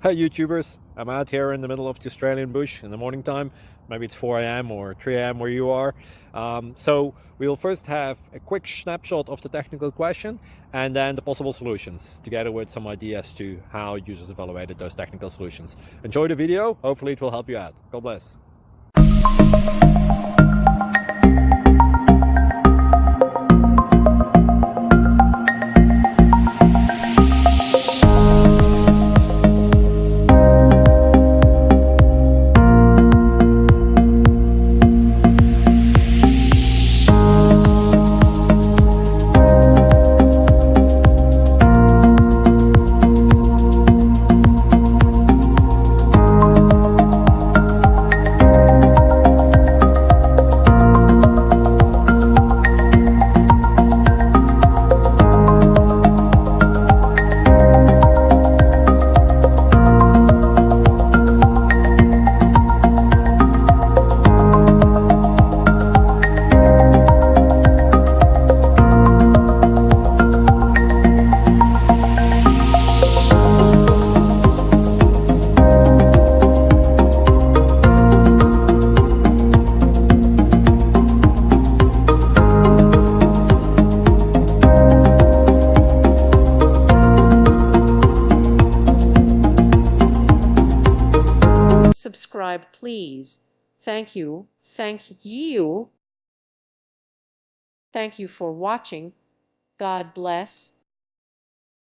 Hi YouTubers, I'm out here in the middle of the Australian bush in the morning time. Maybe it's 4 a.m. or 3 a.m. where you are. So we will first have a quick snapshot of the technical question and then the possible solutions, together with some ideas to how users evaluated those technical solutions. Enjoy the video, hopefully it will help you out. God bless. Subscribe, please. Thank you. Thank you. Thank you for watching. God bless.